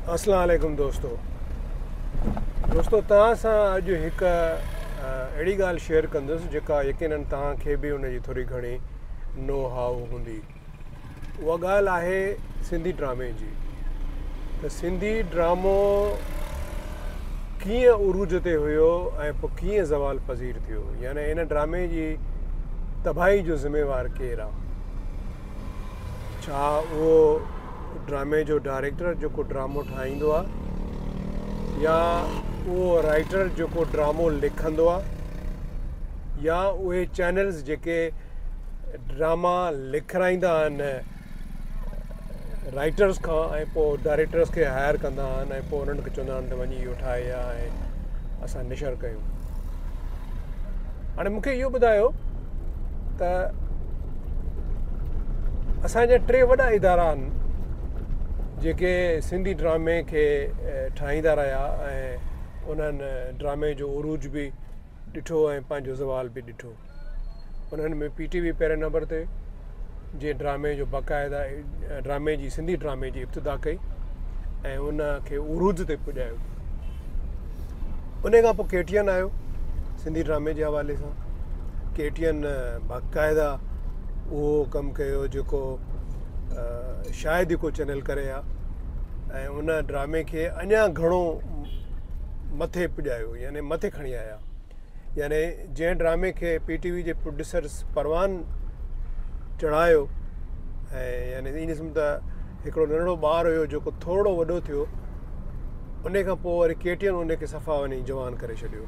अस्सलाम वालेकुम दोस्तों तव्हां सां अॼु हिकु अहिड़ी ॻाल्हि शेयर कंदुसि जेका यकीनन तव्हांखे बि उनजी थोरी घणी नो हाउ हूंदी। उहा ॻाल्हि आहे सिंधी ड्रामे जी। त सिंधी ड्रामो कीअं उरूज ते हुयो ऐं पोइ कीअं ज़वाल पज़ीर थियो, यानी इन ड्रामे जी तबाही जो ज़िम्मेवारु केरु आहे? छा उहो ड्रामे जो डायरेक्टर जेको ड्रामो ठाहींदो आहे, या उहो राइटर जेको ड्रामो लिखंदो आहे, या उहे चैनल्स जेके ड्रामा लिखाईंदा आहिनि राइटर्स खां ऐं पोइ डायरेक्टर्स खे हायर कंदा आहिनि ऐं पोइ उन्हनि खे चवंदा आहिनि त वञी इहो ठाहे या ऐं असां निशर कयूं। हाणे मूंखे इहो ॿुधायो त असांजा टे वॾा इदारा आहिनि जेके सिंधी ड्रामे खे ठाहींदा रहिया ऐं उन्हनि ड्रामे जो उरूज बि ॾिठो ऐं पंहिंजो ज़वाल बि ॾिठो। उन्हनि में PTV पहिरें नंबर ते जे ड्रामे जो बाक़ाइदा ड्रामे जी सिंधी ड्रामे जी इब्तिदा कई ऐं उन खे उरूज ते पुॼायो। उन खां पोइ KTN आयो सिंधी ड्रामे जे हवाले सां। KTN बाक़ाइदा उहो कमु कयो जेको शायदि ई को चैनल करे आहे ऐं उन ड्रामे खे अञा घणो मथे पुॼायो, यानी मथे खणी आया। यानी जंहिं ड्रामे खे PTV जे प्रोड्यूसर्स परवान चढ़ायो ऐं यानी इन क़िस्म त हिकिड़ो नंढड़ो ॿारु हुयो जेको थोरो वॾो थियो, उन खां पोइ वरी KTN उन खे सफ़ा वञी जवान करे छॾियो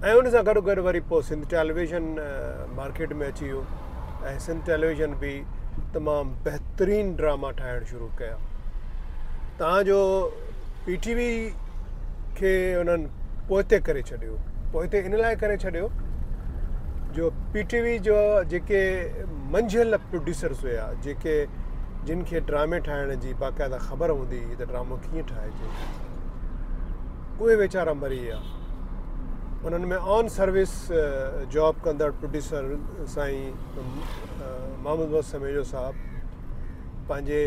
ऐं उन सां गॾु गॾु वरी पोइ सिंध टेलीविज़न मार्केट में अची वियो ऐं सिंध टेलीविज़न बि तमामु बहितरीनु ड्रामा ठाहिणु शुरू कया। तव्हांजो PTV खे उन्हनि पोइते करे छॾियो। पोइते इन लाइ करे छॾियो जो PTV जो जेके मंझियल प्रोड्यूसर्स हुया, जेके जिन खे ड्रामे ठाहिण जी बाक़ाइदा ख़बर हूंदी हुई त ड्रामो कीअं ठाहिजे, उहे वीचारा मरी विया। उन्हनि में ऑन सर्विस जॉब कंदड़ प्रोड्यूसर साईं महमूद मोहम्मद समेजो साहबु पंहिंजे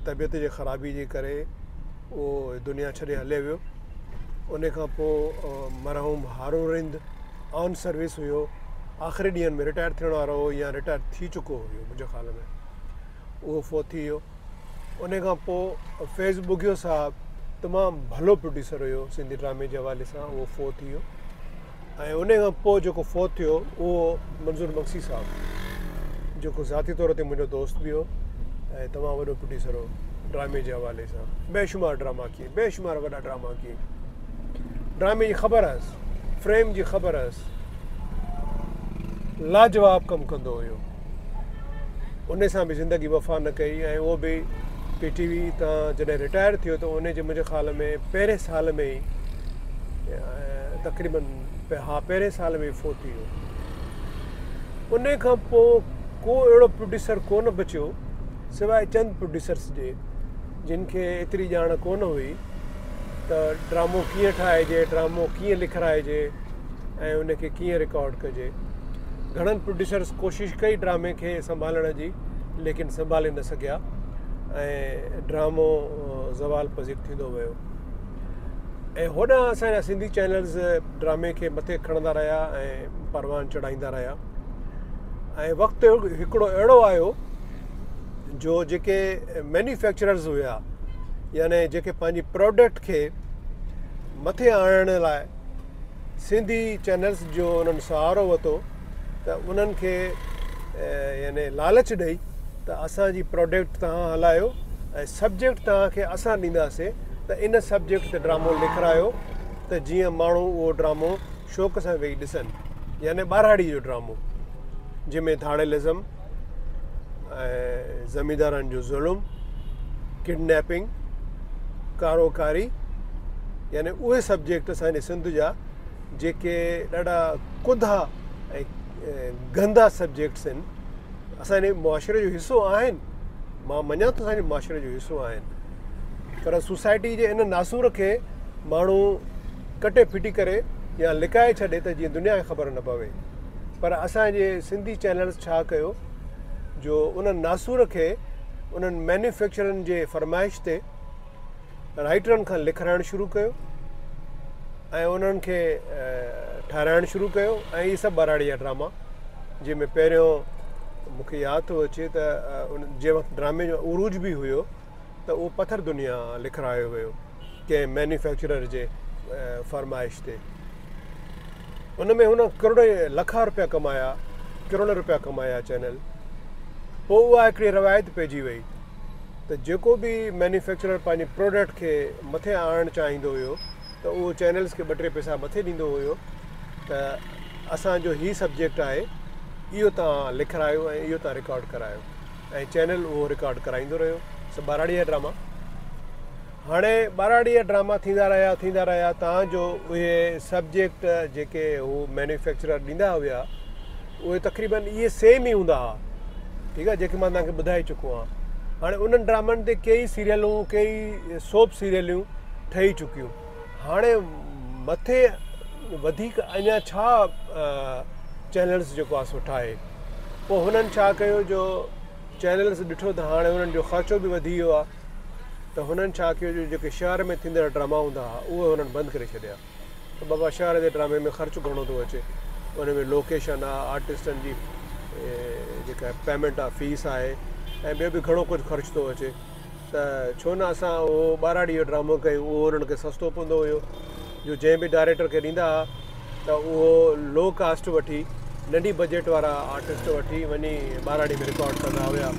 तबियत जे ख़राबी जे करे उहो दुनिया छॾे हले वियो। उन खां पोइ मरहूम हारून रिंद ऑन सर्विस हुयो, आख़िरी ॾींहंनि में रिटायर थियण वारो हो या रिटायर थी चुको हुयो मुंहिंजे ख़्याल में, उहो फोत थी वियो। उन खां पोइ फैज़ बुगियो साहबु तमामु भलो प्रोड्यूसर हुयो सिंधी ड्रामे जे हवाले सां, उहो फोत थी वियो। ऐं उन खां पोइ जेको फोत थियो उहो मंज़ूर मक्सी साहबु, जेको ज़ाती तौर ते मुंहिंजो दोस्त बि हो ऐं तमामु वॾो प्रोड्यूसर हो ड्रामे जे हवाले सां। बेशुमार ड्रामा किए, बेशुमार वॾा ड्रामा किए। ड्रामे जी ख़बर हुअसि, फ्रेम जी ख़बर हुअसि, लाजवाब कमु कंदो हुयो। उन सां बि ज़िंदगी वफ़ा न कई ऐं उहो बि PTV तां जॾहिं रिटायर थियो त उन जे मुंहिंजे ख़्याल में पहिरें साल में ई तक़रीबन पहिरें साल में ई फोत थी वियो। उन खां पोइ को अहिड़ो प्रोड्यूसर कोन बचियो सवाइ चंद प्रोड्यूसर्स जे, जिन खे एतिरी ॼाण कोन हुई त ड्रामो कीअं ठाहिजे, ड्रामो कीअं लिखाइजे ऐं उन खे कीअं रिकॉर्ड कजे। घणनि प्रोड्यूसर्स कोशिशि कई ड्रामे खे संभालण जी, लेकिन संभाले न सघिया ऐं ड्रामो ज़वाल पज़ीर थींदो वियो। ऐं होॾां असांजा सिंधी चैनल्स ड्रामे खे मथे खणंदा रहिया ऐं परवान चढ़ाईंदा रहिया। ऐं वक़्तु हिकिड़ो अहिड़ो आयो जो जेके मैन्युफैक्चरर्स हुया, यानी जेके पंहिंजी प्रोडक्ट खे मथे आणण लाइ सिंधी चैनल्स जो उन्हनि सहारो वरितो, त उन्हनि खे यानी लालच ॾेई त असांजी प्रोडक्ट तव्हां हलायो ऐं सब्जेक्ट तव्हांखे असां ॾींदासीं, त इन सब्जेक्ट ते ड्रामो लिखायो त जीअं माण्हू उहो ड्रामो शौक़ सां वेही ॾिसनि। यानी ॿारहाड़ी जो ड्रामो जंहिंमें धाड़ेलिज़म ऐं ज़मींदारनि जो ज़ुल्म, किडनैपिंग, कारोकारी, यानी उहे सब्जेक्ट असांजे सिंध जा जेके ॾाढा कुधा ऐं गंदा सब्जेक्ट्स आहिनि, असांजे मुआशिरे जो हिसो आहिनि। मां मञा थो असांजे मुआशिरे जो हिसो आहिनि, पर सोसाइटी जे इन नासूर खे माण्हू कटे फिटी करे या लिकाए छॾे त जीअं दुनिया खे ख़बर न पवे। पर असांजे सिंधी चैनल्स छा कयो जो उन नासूर खे उन्हनि मैन्युफैक्चरनि जे फरमाइश ते राइटरनि खां लिखाइणु शुरू कयो ऐं उन्हनि खे ठाहिराइणु शुरू कयो ऐं इहे सभु बाराड़ी जा ड्रामा जंहिंमें पहिरियों मूंखे यादि थो अचे त जंहिं वक़्तु ड्रामे जो उरूज बि हुयो त उहो पथर दुनिया लिखारायो वियो कंहिं मैन्युफैक्चरर जे फरमाइश ते उन में हुन करोड़ लखा रुपया कमाया करोड़ रुपया कमाया चैनल पोइ उहा हिकिड़ी रवायत पइजी वई त जेको बि मैन्युफैक्चरर पंहिंजे प्रोडक्ट खे मथे आणणु चाहींदो हुयो त उहो चैनल्स खे 2-3 पैसा मथे ॾींदो हुयो त असांजो हीउ सब्जेक्ट आहे इहो तव्हां लिखारायो ऐं इहो तव्हां रिकॉर्ड करायो ऐं चैनल उहो रिकॉर्ड कराईंदो रहियो सभु बाराड़ी जा ड्रामा हाणे बाराड़ी जा ड्रामा थींदा रहिया तव्हांजो उहे सब्जेक्ट जेके हू मैन्युफैक्चरर ॾींदा हुआ उहे तक़रीबन इहे सेम ई हूंदा हुआ ठीकु आहे जेके मां तव्हांखे ॿुधाए चुको आहियां हाणे उन्हनि ड्रामनि ते कई सीरियलूं कई सोप सीरियलूं ठही चुकियूं हाणे मथे वधीक अञा छा चैनल्स जेको आहे सो ठाहे पोइ हुननि छा कयो जो चैनल्स ॾिठो त हाणे हुननि जो ख़र्चो बि वधी वियो आहे त हुननि छा कयो जो जेके शहर में थींदड़ ड्रामा हूंदा हुआ उहे हुननि बंदि करे छॾिया त बाबा शहर जे ड्रामे में ख़र्चु घणो थो अचे उन में लोकेशन आहे आर्टिस्टनि जी जेका पेमेंट आहे फीस आहे ऐं ॿियो बि घणो कुझु ख़र्चु थो अचे त छो न असां उहो बाराड़ी जो ड्रामो कयूं उहो हुननि खे सस्तो पवंदो हुयो जो जंहिं बि डायरेक्टर खे ॾींदा हुआ त उहो लो कास्ट वठी नंढी बजट वारा आर्टिस्ट वठी वञी बाराड़ी में रिकॉर्ड कंदा हुआ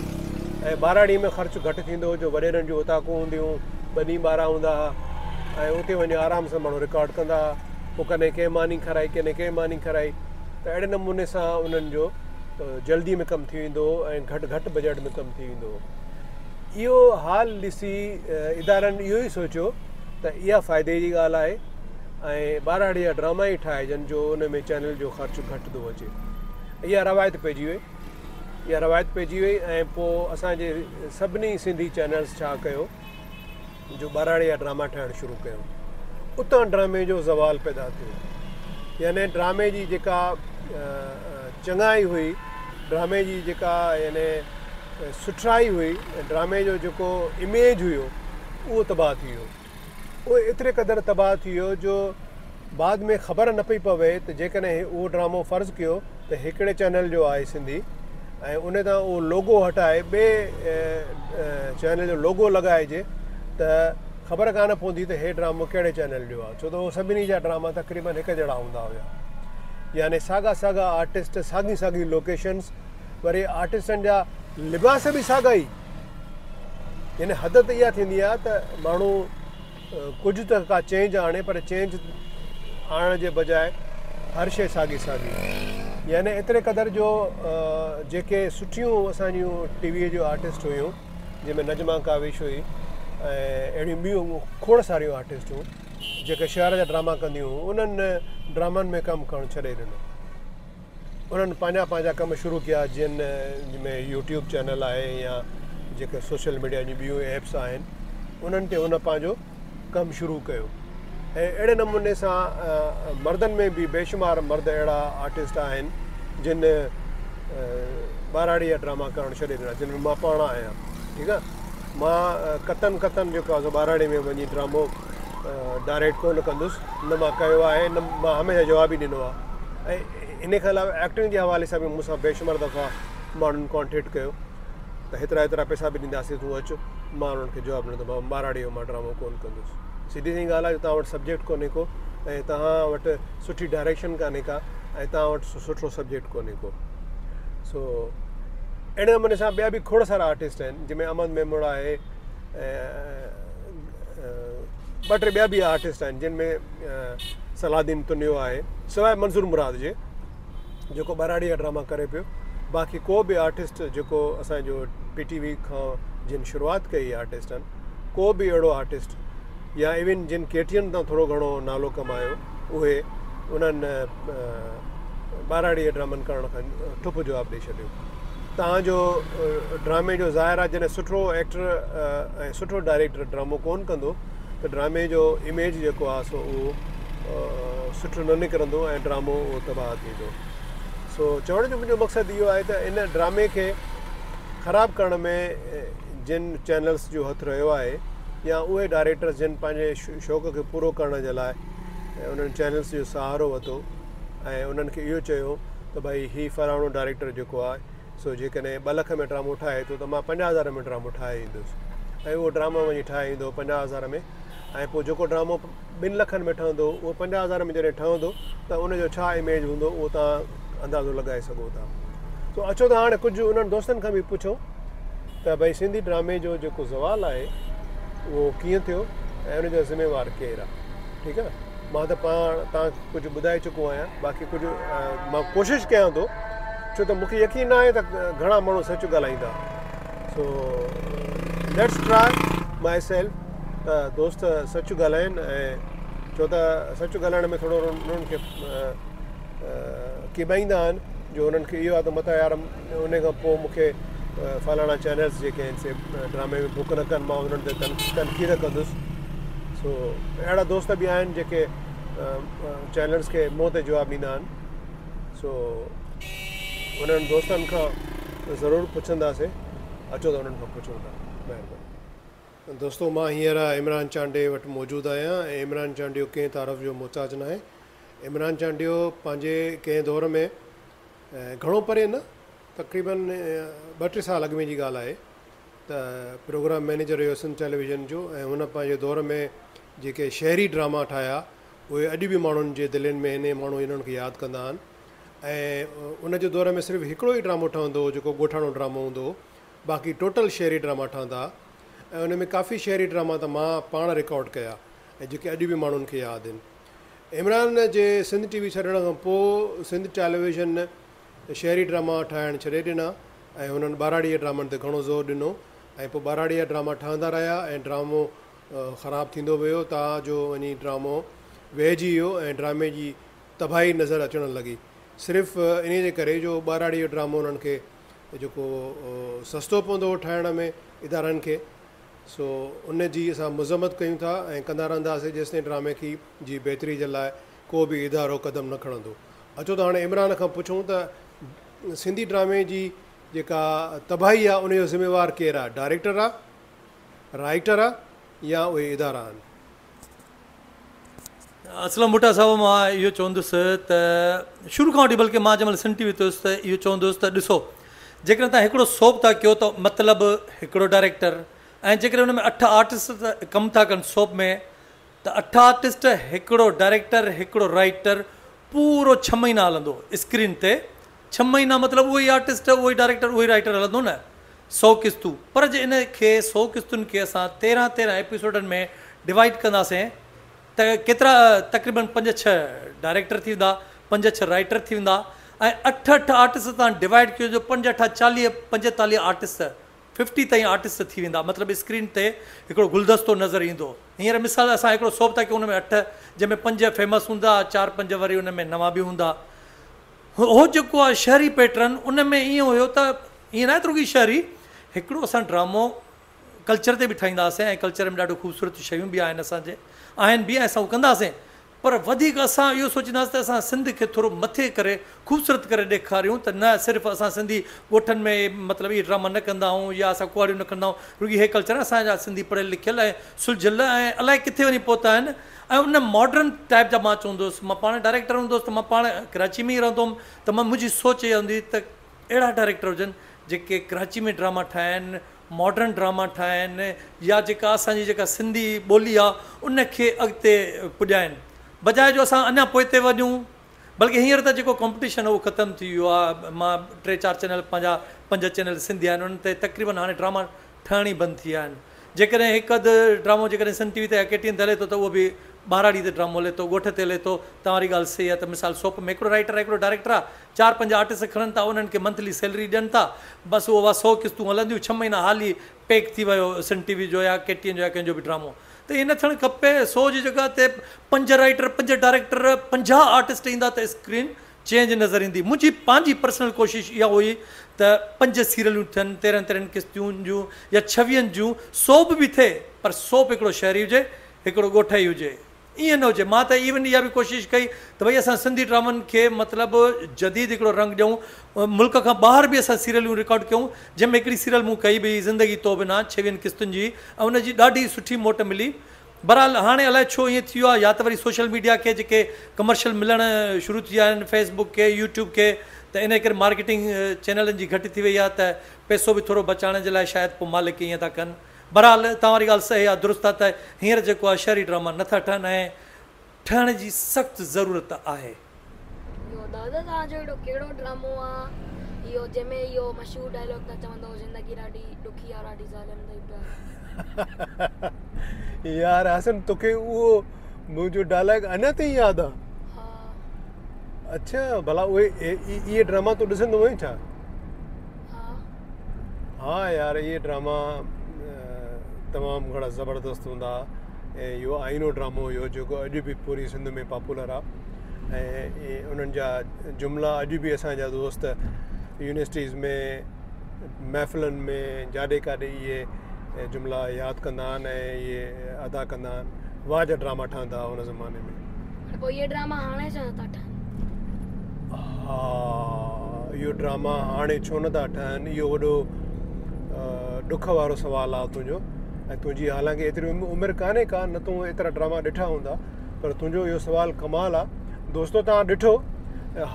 ऐं बाराड़ी में ख़र्चु घटि थींदो हो जो वॾेरनि जूं उताकूं हूंदियूं 2-12 हूंदा हुआ ऐं उते वञी आराम सां माण्हू रिकॉर्ड कंदा हुआ पोइ कॾहिं कंहिं मानी खाराई कॾहिं कंहिं मानी खाराई त अहिड़े नमूने सां उन्हनि जो जल्दी में कमु थी वेंदो हो ऐं घटि बजट में कमु थी वेंदो हो इहो हाल ॾिसी इदारनि इहो ई सोचियो त इहा फ़ाइदे जी ॻाल्हि आहे ऐं बाराड़ी जा ड्रामा ई ठाहिजनि जो उन में चैनल जो ख़र्चु घटि थो अचे इहा रवायत पइजी वई ऐं पोइ असांजे सभिनी सिंधी चैनल्स छा कयो जो बाराड़ी जा ड्रामा ठाहिणु शुरू कयो उतां ड्रामे जो ज़वाल पैदा थियो यानी ड्रामे जी जेका चङाई हुई ड्रामे जी जेका यानी सुठराई हुई ड्रामे जो जेको इमेज हुयो उहो तबाह थी वियो उहो एतिरे क़दुरु तबाह थी वियो जो बाद में ख़बर न पई पवे त जेकॾहिं उहो ड्रामो फ़र्ज़ु कयो त हिकिड़े चैनल जो आहे सिंधी ऐं उन तां उहो लोगो हटाए ॿिए चैनल जो लोगो लॻाइजे त ख़बर कान पवंदी त हे ड्रामो कहिड़े चैनल जो आहे छो त उहो सभिनी जा ड्रामा तक़रीबन हिकु जहिड़ा हूंदा हुआ यानी साॻा आर्टिस्ट साॻी लोकेशन्स वरी आर्टिस्टनि जा लिबास बि साॻा ई यानी हद त इहा थींदी आहे त माण्हू कुझु त का चेंज आणे पर चेंज आणण जे बजाए हर शइ साॻी यानी एतिरे क़दुरु जो जेके सुठियूं असांजियूं टीवीअ जूं आर्टिस्ट हुयूं जंहिंमें नजमा काविश हुई ऐं अहिड़ियूं ॿियूं खोड़ सारियूं आर्टिस्ट हुयूं जेके शहर जा ड्रामा कंदियूं हुयूं उन्हनि ड्रामनि में कमु करणु छॾे ॾिनो उन्हनि पंहिंजा कम शुरू कया जिन में यूट्यूब चैनल आहे या जेके सोशल मीडिया जी ॿियूं एप्स आहिनि उन्हनि ते उन पंहिंजो कमु शुरू कयो ऐं अहिड़े नमूने सां मर्दनि में बि बेशुमार मर्द अहिड़ा आर्टिस्ट आहिनि जिन बाराड़ी जा ड्रामा करणु छॾे ॾिना जिन में मां पाण आहियां ठीकु आहे मां कतन जेको आहे बाराड़ी में वञी ड्रामो डायरेक्ट कोन कंदुसि न मां कयो आहे न मां हमेशह जवाब ई ॾिनो आहे ऐं इन खां अलावा एक्टिंग जे हवाले सां बि मूंसां बेशुमार दफ़ा माण्हुनि कॉन्टेक्ट कयो त हेतिरा पैसा बि ॾींदासीं तूं अचु मां उन्हनि खे जवाबु ॾिनो त मां बाराड़ी जो मां ड्रामो कोन कंदुसि सीधी सी ॻाल्हि आहे तव्हां वटि सब्जेक्ट कोन्हे को ऐं तव्हां वटि सुठी डायरेक्शन कान्हे का ऐं तव्हां वटि सुठो सब्जेक्ट कोन्हे को सो अहिड़े नमूने सां ॿिया बि खोड़ सारा आर्टिस्ट आहिनि जंहिंमें अमन मेमोड़ा आहे ऐं 2-3 ॿिया बि आर्टिस्ट आहिनि जिन में सलादीन तुनियो आहे सवाइ मंज़ूर मुराद जे जेको बाराड़ी जा ड्रामा करे पियो बाक़ी को बि आर्टिस्ट जेको असांजो PTV खां जिन शुरूआति कई आर्टिस्टनि को बि अहिड़ो आर्टिस्ट या इवन जिन KTN तां थोरो घणो नालो कमायो उहे उन्हनि बाराड़ी जे ड्रामनि करण खां ठुप जवाबु ॾेई छॾियो तव्हांजो ड्रामे जो ज़ाहिर आहे जॾहिं सुठो एक्टर ऐं सुठो डायरेक्टर ड्रामो कोन कंदो त ड्रामे जो इमेज जेको आहे सो उहो सुठो न निकिरंदो ऐं ड्रामो उहो तबाह थींदो सो चवण जो मुंहिंजो मक़सदु इहो आहे त इन ड्रामे खे ख़राबु करण में जिन चैनल्स जो हथु रहियो आहे या उहे डायरेक्टर्स जिन पंहिंजे शौक़ खे पूरो करण जे लाइ उन्हनि चैनल्स जो सहारो वरितो ऐं उन्हनि खे इहो चयो त भई हीउ फलाणो डायरेक्टर जेको आहे सो जेकॾहिं 2 लख में ड्रामो ठाहे थो त मां 50,000 में ड्रामो ठाहे ईंदुसि ऐं उहो ड्रामो वञी ठाहे ईंदो 50,000 में ऐं पोइ जेको ड्रामो 2 लखनि में ठहंदो उहो 50,000 में जॾहिं ठहंदो त उनजो छा इमेज हूंदो उहो तव्हां अंदाज़ो लॻाए सघो था। सो अचो त हाणे कुझु उन्हनि दोस्तनि खां बि पुछो त भई सिंधी ड्रामे जो जेको ज़वालु आहे उहो कीअं थियो ऐं उनजो ज़िम्मेवारु केरु आहे। ठीकु आहे, मां त तव्हां कुझु ॿुधाए चुको आहियां, बाक़ी कुझु मां कोशिशि कयां थो छो त मूंखे यकीन आहे त घणा माण्हू सच ॻाल्हाईंदा। So let's try my self त दोस्त सच ॻाल्हाइनि ऐं छो त सच ॻाल्हाइण में थोरो उन्हनि खे किबाईंदा आहिनि जो उन्हनि खे इहो आहे त मथां यार उन खां पोइ मूंखे फलाणा चैनल्स जेके आहिनि से ड्रामे में बुक न कनि, मां उन्हनि ते तनक़ीद कंदुसि। सो अहिड़ा दोस्त बि आहिनि जेके चैनल्स खे मुंहं ते जवाबु ॾींदा आहिनि। सो उन्हनि दोस्तनि खां ज़रूरु पुछंदासीं, अचो त उन्हनि खां पुछूं था। महिरबानी दोस्तो, मां हींअर इमरान चांडे वटि मौजूदु आहियां ऐं इमरान चांडियो कंहिं तारीफ़ जो मुहताज न आहे। इमरान चांडियो पंहिंजे कंहिं दौर में घणो परे न तक़रीबन 2-3 साल अॻु में जी ॻाल्हि आहे त प्रोग्राम मैनेजर हुयो सिंध टेलीविज़न जो ऐं हुन पंहिंजे दौर में जेके शहरी ड्रामा ठाहिया उहे अॼु बि माण्हुनि जे दिलनि में इन माण्हू इन्हनि खे यादि कंदा आहिनि। ऐं उनजे दौर में सिर्फ़ु हिकिड़ो ई ड्रामो ठहंदो हो जेको ॻोठाणो ड्रामो हूंदो हो, बाक़ी टोटल शहरी ड्रामा ठहंदा ऐं उन में काफ़ी शहरी ड्रामा त मां पाण रिकॉर्ड कया ऐं जेके अॼु बि माण्हुनि खे यादि आहिनि। इमरान जे सिंध टीवी छॾण खां पोइ सिंध टेलीविज़न शहरी ड्रामा ठाहिणु छॾे ॾिना ऐं हुननि ॿाराड़ीअ ड्रामनि ते घणो ज़ोर ॾिनो ऐं पोइ ॿाराड़ीअ ड्रामा ठहंदा रहिया ऐं ड्रामो ख़राबु थींदो वियो, तव्हांजो वञी ड्रामो वेहिजी वियो ऐं ड्रामे जी तबाही नज़र अचणु लॻी, सिर्फ़ु इन जे करे जो ॿाराड़ीअ ड्रामो उन्हनि खे जेको सस्तो पवंदो हो ठाहिण में इदारनि खे। सो उन जी असां मज़म्मत कयूं था ऐं कंदा रहंदासीं जेसिताईं ड्रामे जी बहितरी जे लाइ को बि इदारो क़दम न खणंदो। अचो त हाणे इमरान खां पुछूं त सिंधी ड्रामे जी जेका तबाही आहे उनजो ज़िम्मेवारु केरु आहे, डायरेक्टर आहे, राइटर आहे या उहे इदारा आहिनि। असलम भुट्टा साहब, मां इहो चवंदुसि त शुरू खां वठी बल्कि मां जंहिंमहिल सिंध टीवी ते हुयुसि त इहो चवंदुसि त ॾिसो, जेकॾहिं तव्हां हिकिड़ो सोप था कयो त मतिलबु हिकिड़ो डायरेक्टर ऐं जेकॾहिं हुन में 8 आर्टिस्ट कमु था कनि सोप में त 8 आर्टिस्ट हिकिड़ो डायरेक्टर हिकिड़ो राइटर पूरो 6 महीना हलंदो स्क्रीन ते। 6 महीना मतिलबु उहो ई आर्टिस्ट उहो ई डायरेक्टर उहो ई राइटर हलंदो न, 100 क़िस्तूं। पर जे इन खे 100 क़िस्तुनि खे असां 13 एपिसोडनि में डिवाइड कंदासीं त केतिरा तक़रीबन 5-6 डायरेक्टर थी वेंदा, 5-6 राइटर थी वेंदा ऐं 8 आर्टिस्ट तव्हां डिवाइड कयो जो 5-8-40-45 आर्टिस्ट 50 ताईं आर्टिस्ट थी वेंदा। मतिलबु स्क्रीन ते हिकिड़ो गुलदस्तो नज़र ईंदो। हींअर मिसाल असां हिकिड़ो सोप था कयूं हुन में 8 जंहिंमें 5 फेमस हूंदा, 4-5 वरी हुन में नवां बि हूंदा। हो जेको आहे शहरी पैटर्न उन में ईअं हुयो त ईअं न आहे रुॻी शहरी, हिकिड़ो असां ड्रामो कल्चर ते बि ठाहींदासीं ऐं कल्चर में ॾाढो ख़ूबसूरत शयूं बि आहिनि असांजे आहिनि बि ऐं असां उहो कंदासीं। पर वधीक असां इहो सोचींदासीं त असां सिंध खे थोरो मथे करे ख़ूबसूरत करे ॾेखारियूं त न सिर्फ़ु असां सिंधी ॻोठनि में मतिलबु इहे ड्रामा न कंदा आहियूं या असां कुआरियूं न कंदा आहियूं, रुॻी हे कल्चर असांजा सिंधी पढ़ियल लिखियल ऐं सुलझियल ऐं अलाए किथे वञी पहुता आहिनि। ऐं उन मॉडर्न टाइप जा मां चवंदुसि, मां पाण डायरेक्टर हूंदुसि त मां पाण कराची में ई रहंदो हुउमि त मां मुंहिंजी सोच इहा हूंदी त अहिड़ा डायरेक्टर हुजनि जेके कराची में ड्रामा ठाहिनि, मॉडर्न ड्रामा ठाहिनि या जेका असांजी जेका सिंधी ॿोली आहे उनखे अॻिते पुॼाइनि, बजाए जो असां अञा पोइ ते वञूं। बल्कि हींअर त जेको कॉम्पिटिशन आहे उहो ख़तमु थी वियो आहे। मां 3-4 चैनल पंहिंजा 5 चैनल सिंधी आहिनि उन्हनि ते तक़रीबन हाणे ड्रामा ठहण ई बंदि थी विया आहिनि। जेकॾहिं हिकु अधु ड्रामो जेकॾहिं सिंध टीवी ते KTN ते हले थो त उहो बि ॿाराड़ी ते ड्रामो हले थो, ॻोठ ते हले थो। तव्हांजी ॻाल्हि सही आहे त मिसाल सोप में हिकिड़ो राइटर आहे हिकिड़ो डायरेक्टर आहे, 4-5 आर्टिस्ट खणनि था, उन्हनि खे मंथली सैलरी ॾियनि था, बसि उहा 100 क़िस्तूं हलंदियूं, 6 महीना हाली पैक थी वियो सिंध टीवी जो या KTN जो या कंहिंजो बि ड्रामो। त ईअं न थियणु खपे। 100 जी जॻह ते 5 राइटर 5 डायरेक्टर 50 आर्टिस्ट ईंदा त स्क्रीन चेंज नज़र ईंदी। मुंहिंजी पंहिंजी पर्सनल कोशिशि इहा हुई त 5 सीरियलूं थियनि 13 क़िस्तुनि जूं या 26 जूं, सोप बि थिए पर सोप हिकिड़ो शहरी हुजे हिकिड़ो ॻोठाई हुजे। ईअं न हुजे। मां त इवन इहा बि कोशिशि कई त भई असां सिंधी ड्रामनि खे मतिलबु जदीद हिकिड़ो रंग ॾियूं, मुल्क खां ॿाहिरि बि असां सीरियलूं रिकॉर्ड कयूं, जंहिंमें हिकिड़ी सीरियल मूं कई हुई ज़िंदगी तो बिना 26 किस्तुनि जी, ऐं उनजी ॾाढी सुठी मोट मिली। बहरहाल हाणे अलाए छो ईअं थी वियो आहे, या त वरी सोशल मीडिया खे जेके कमर्शियल मिलणु शुरू थी विया आहिनि, फेसबुक खे, यूट्यूब खे, त इन करे मार्केटिंग चैनलनि जी घटि थी वई आहे, त पैसो बि थोरो बचाइण जे लाइ शायदि पोइ मालिक ईअं था कनि। बहरहाल तव्हां वारी ॻाल्हि सही आहे, दुरुस्त आहे त हींअर जेको आहे शहरी ड्रामा नथा ठहनि ऐं ठहण जी सख़्तु ज़रूरत आहे। दादा तव्हांजो अहिड़ो कहिड़ो ड्रामो आहे इहो जंहिंमें इहो मशहूरु डायलॉग था चवंदो ज़िंदगी ॾाढी ॾुखी आहे, ॾाढी ज़ालिम अथई पिया? यार हसन तोखे उहो मुंहिंजो डायलॉग अञा ताईं यादि आहे? हा। अच्छा भला उहे इहे ड्रामा तूं ॾिसंदो हुई छा? हा हाँ यार ये ड्रामा तमामु घणा ज़बरदस्त हूंदा। ऐं इहो आईनो ड्रामो हुयो जेको अॼु बि पूरी सिंध में पॉपुलर आहे, ऐं उन्हनि जा जुमिला अॼु बि असांजा दोस्त यूनिवर्सिटीज़ में महफ़िलनि में जाॾे काॾे इहे जुमिला यादि कंदा आहिनि ऐं इहे अदा कंदा आहिनि। वाह जा ड्रामा ठहंदा हुआ हुन ज़माने में। पोइ इहे ड्रामा हाणे छो नथा ठहनि? हा इहो ड्रामा हाणे छो नथा ठहनि, इहो वॾो ॾुख वारो सुवालु आहे तुंहिंजो। ऐं तुंहिंजी हालांकि एतिरी उमिरि कान्हे का, न तूं एतिरा ड्रामा ॾिठा हूंदा, पर तुंहिंजो इहो सुवालु कमाल आहे। दोस्तो तव्हां ॾिठो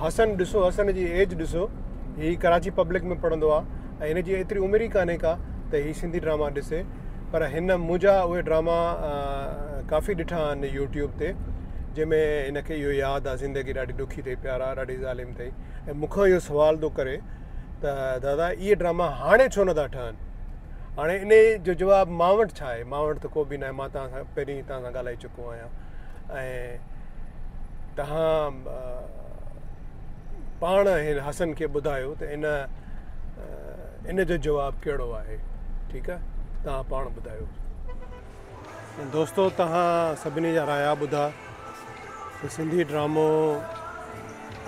हसन, ॾिसो हसन जी एज ॾिसो, हीअ कराची पब्लिक में पढ़ंदो आहे ऐं हिन जी एतिरी उमिरि ई कान्हे का त हीअ सिंधी ड्रामा ॾिसे, पर हिन मुंहिंजा उहे ड्रामा काफ़ी ॾिठा आहिनि यूट्यूब ते, जंहिंमें हिनखे इहो यादि आहे ज़िंदगी ॾाढी ॾुखी अथई प्यारा, ॾाढी ज़ालिम अथई। ऐं मूंखां इहो सुवालु थो करे त दादा इहे ड्रामा हाणे छो नथा ठहनि? हाणे इन जो जवाबु मां वटि छा आहे? मां वटि त को बि न आहे। मां तव्हां सां पहिरीं तव्हां सां ॻाल्हाए चुको आहियां ऐं तव्हां पाण हिन हसन खे ॿुधायो त इन जो जवाबु कहिड़ो आहे। ठीकु आहे, तव्हां पाण ॿुधायो। दोस्तो तव्हां सभिनी जा राया ॿुधा त सिंधी ड्रामो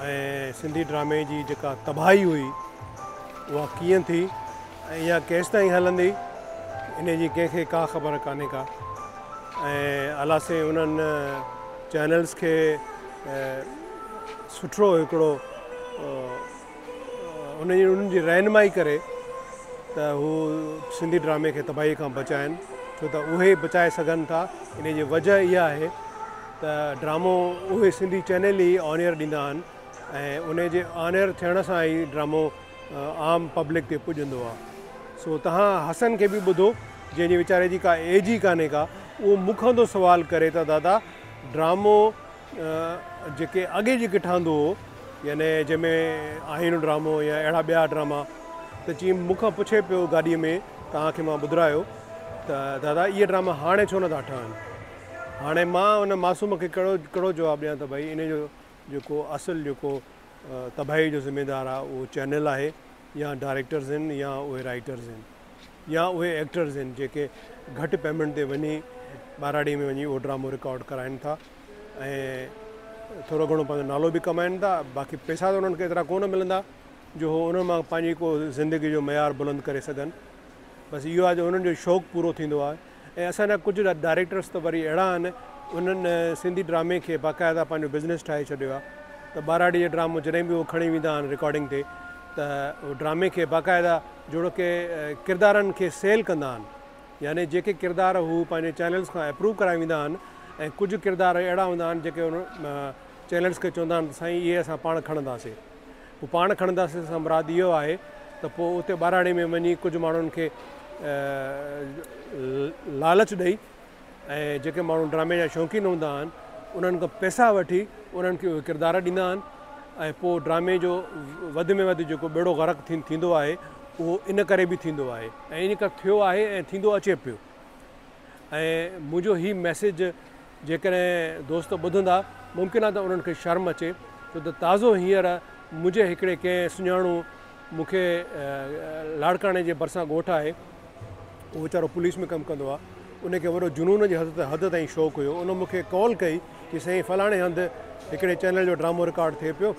ऐं सिंधी ड्रामे जी जेका तबाही हुई उहा कीअं थी ऐं इहा केसि ताईं हलंदी, इन जी कंहिंखे का ख़बर कान्हे का। ऐं अला से उन्हनि चैनल्स खे सुठो हिकिड़ो उन्हनि जी रहनुमाई करे त हू सिंधी ड्रामे खे तबाही खां बचाइनि, छो त उहे बचाए सघनि था। इन जी वजह इहा आहे त ड्रामो उहे Sindhi channel E on air ॾींदा आहिनि ऐं उन जे ऑन एयर थियण सां ई ड्रामो आम पब्लिक ते पुॼंदो आहे। सो तव्हां हसन खे बि ॿुधो, जंहिंजे वीचारे जी का एज ई कान्हे का, उहो मूंखां थो सुवालु करे त दादा ड्रामो जेके अॻे जेके ठहंदो हो, यानी जंहिंमें आहिनो ड्रामो या अहिड़ा ॿिया ड्रामा, त जीअं मूंखां पुछे पियो गाॾीअ में, तव्हांखे मां ॿुधायो त दादा इहे ड्रामा हाणे छो नथा ठहनि? हाणे मां उन मासूम खे कहिड़ो जवाबु ॾियां त भई इन जो जेको असुलु जेको तबाही जो ज़िम्मेदारु आहे उहो चैनल आहे, या डायरेक्टर्स आहिनि, या उहे राइटर्स आहिनि, या उहे एक्टर्स आहिनि जेके घटि पेमेंट ते वञी ॿाराड़ी में वञी उहो ड्रामो रिकॉर्ड कराइनि था ऐं थोरो घणो पंहिंजो नालो बि कमाइनि था। बाक़ी पैसा त उन्हनि खे एतिरा कोन मिलंदा जो उन मां पंहिंजी को ज़िंदगी जो मयार बुलंद करे सघनि। बसि इहो आहे जो उन्हनि जो शौक़ु पूरो थींदो आहे। ऐं असांजा कुझु डायरेक्टर्स त वरी अहिड़ा आहिनि, उन्हनि सिंधी ड्रामे खे बाक़ाइदा पंहिंजो बिज़नेस ठाहे छॾियो आहे। त ॿाराड़ी जो ड्रामो जॾहिं बि उहो खणी वेंदा आहिनि रिकॉर्डिंग ते, त उहो ड्रामे खे बाक़ाइदा जोड़ो के किरदारनि खे सेल कंदा आहिनि, यानी जेके किरदार हू पंहिंजे चैनल्स खां अप्रूव कराए वेंदा आहिनि ऐं कुझु किरदार अहिड़ा हूंदा आहिनि जेके उन चैनल्स खे चवंदा आहिनि साईं इहे असां पाण खणंदासीं। पोइ पाण खणंदासीं सां मुराद इहो आहे त पोइ उते ॿाराड़ी में वञी कुझु माण्हुनि खे लालच ॾेई ऐं जेके माण्हू ड्रामे जा शौक़ीन हूंदा आहिनि उन्हनि खां पैसा वठी उन्हनि खे उहे किरदार ॾींदा आहिनि ऐं पोइ ड्रामे जो वधि में वधि जेको बेड़ो ग़रक़ थींदो आहे उहो इन करे बि थींदो आहे ऐं इन करे थियो आहे ऐं थींदो अचे पियो। ऐं मुंहिंजो हीउ मैसेज जेकॾहिं दोस्त ॿुधंदा, मुमकिन आहे त उन्हनि खे शर्म अचे, छो त ताज़ो हींअर मुंहिंजे हिकिड़े कंहिं सुञाणू मूंखे लाड़काणे जे भरिसां ॻोठु आहे, उहो वीचारो पुलिस में कमु कंदो आहे, उनखे वॾो जुनून जे हद ताईं शौक़ु हुयो। उन मूंखे कॉल कई कि साईं फलाणे हंधि हिकिड़े चैनल जो ड्रामो रिकॉर्ड थिए पियो।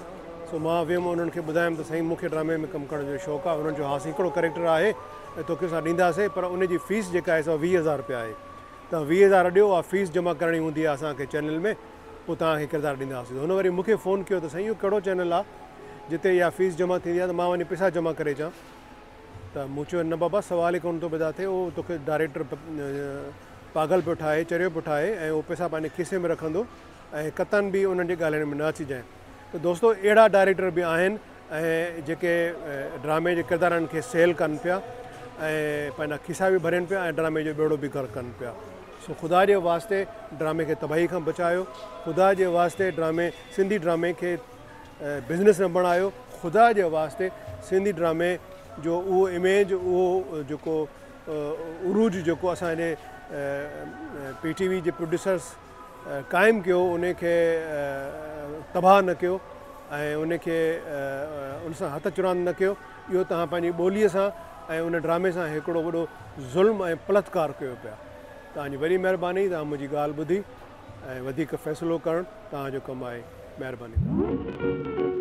सो मां वियुमि उन्हनि खे ॿुधायमि त साईं मूंखे ड्रामे में कमु करण जो शौक़ु आहे। उन्हनि जो हा हिकिड़ो कैरेक्टर आहे ऐं तोखे असां ॾींदासीं, पर उनजी फीस जेका आहे सो 20,000 रुपया आहे। तव्हां 20,000 ॾियो, उहा फीस जमा करणी हूंदी आहे असांखे चैनल में, पोइ तव्हांखे किरदारु ॾींदासीं। हुन वरी मूंखे फ़ोन कयो त साईं इहो कहिड़ो चैनल आहे जिते इहा फीस जमा थींदी आहे, त मां वञी पैसा जमा करे अचां। त मूं चयो न बाबा सुवाल ई कोन थो पैदा थिए, उहो तोखे डायरेक्टर पागल पियो ठाहे, चरियो पियो ठाहे, ऐं उहो पैसा पंहिंजे खीसे में रखंदो ऐं कतन बि उन्हनि जे ॻाल्हाइण में न अची जाए। त दोस्तो अहिड़ा डायरेक्टर बि आहिनि ऐं जेके ड्रामे जे किरदारनि खे सेल कनि पिया ऐं पंहिंजा खीसा बि भरनि पिया ऐं ड्रामे जो बेड़ो बि कर कनि पिया। सो ख़ुदा जे वास्ते ड्रामे खे तबाही खां बचायो, ख़ुदा जे वास्ते सिंधी ड्रामे खे बिज़नेस न बणायो, ख़ुदा जे वास्ते सिंधी ड्रामे जो उहो इमेज, उहो जेको उरूज जेको असांजे PTV जे प्रोड्यूसर्स क़ाइमु कयो, उनखे तबाह न कयो ऐं उनखे उन सां हथ चुरांद न कयो। इहो तव्हां पंहिंजी ॿोलीअ सां ऐं उन ड्रामे सां हिकिड़ो वॾो ज़ुल्म ऐं बलात्कार कयो पिया। तव्हांजी वॾी महिरबानी, तव्हां मुंहिंजी ॻाल्हि ॿुधी ऐं वधीक फ़ैसिलो करणु तव्हांजो कमु आहे। महिरबानी।